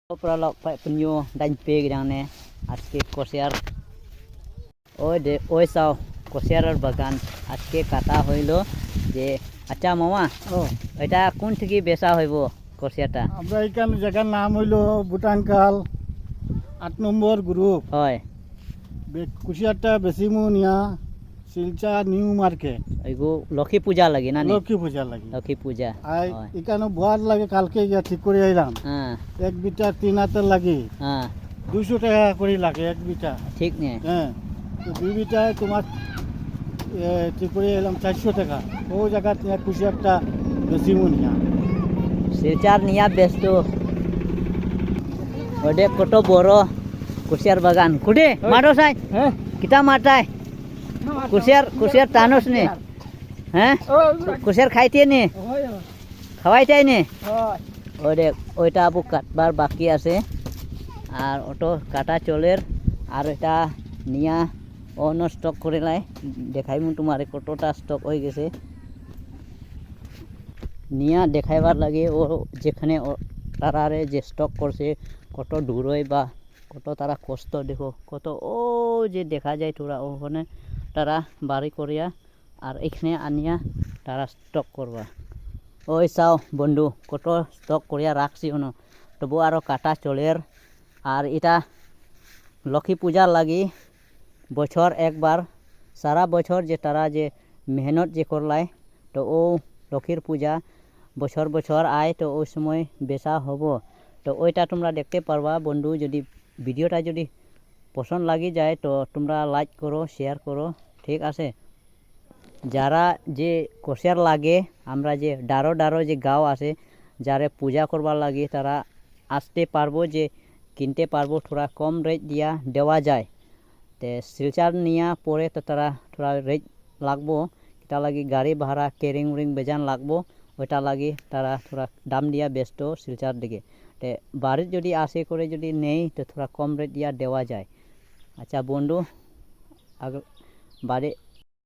Pralok pai penyu dan pe gedang ne aske kosiar ওই চাও কচিয়ারের বাগান আজকে কাটা হইল যে আচ্ছা মামা এটা কোন থেকে বেচা হইব কচিয়াটা আমরা এখানে জায়গার নাম হইল বুটানকাল 8 নম্বর গ্রুপ হয় কুচিয়ারটা বেশি নিয়া শিলচর নিউ মার্কেট এইগো লক্ষ্মী পূজা লাগে না লক্ষ্মী পূজা লাগে লক্ষ্মী পূজা আর এখানে ভোয়ার লাগে কালকে গিয়া ঠিক করে আইলাম হ্যাঁ এক বিটা 3 হাতের লাগে হ্যাঁ 200 টাকা করে লাগে এক বিটা ঠিক নেই হ্যাঁ তো 2 বিটায় তোমার ঠিক করে এলাম 400 টাকা ও জায়গা নিয়ে কুচিয়ারটা বেশি নিয়া শিলচার নিয়া ব্যস্ত ওডে কত বড় কুচিয়ার বাগান কুডে মারো সাই হ্যাঁ কিতা মারতাই কুচিয়ার টানুস নে হ্যাঁ কুচিয়ার খাইতে নে খাওয়াইতাই নে ওডে ওইটা আবু কাটবার বাকি আছে আর অটো কাটা চলের আর এটা নিয়া অন্য স্টক করে লাই দেখাইমু তোমার কতটা স্টক হয়ে গেছে নিয়া দেখাইবার লাগে ও যেখানে তারারে যে স্টক করছে কত দূরই বা কত তারা কষ্ট দেখো কত ও যে দেখা যায় তোরা ওখানে তারা বাড়ি করিয়া আর এখানে আনিয়া তারা স্টক করবা ওই চাও বন্ধু কত স্টক করিয়া রাখছি ওনো তবু আরও কাটা চলের আর এটা লক্ষ্মী পূজার লাগি বছর একবার সারা বছর যে তারা যে মেহনত যে করলায় তো ও লক্ষ্মীর পূজা বছর বছর আয় তো ওই সময় বেচা হব তো ওইটা তোমরা দেখতে পারবা বন্ধু যদি ভিডিওটা যদি পছন্দ লাগি যায় তো তোমরা লাইক করো শেয়ার করো ঠিক আছে যারা যে কচিয়ার লাগে আমরা যে ডারো ডারো যে গাঁও আছে যারা পূজা করবার লাগে তারা আসতে পারবো যে কিনতে পারবো থোড়া কম রেট দিয়া দেওয়া যায় তো শিলচার নিয়া পরে তো তারা থোড়া রেট লাগবো এটা লাগি গাড়ি ভাড়া কেরিং উরিং বেজান লাগবো ওইটা লাগি তারা থোড়া দাম দিয়া ব্যস্ত শিলচার দিকে তো বাড়ির যদি আসে করে যদি নেই তো থোড়া কম রেট দিয়া দেওয়া যায় আচ্ছা বন্ধু বাড়ি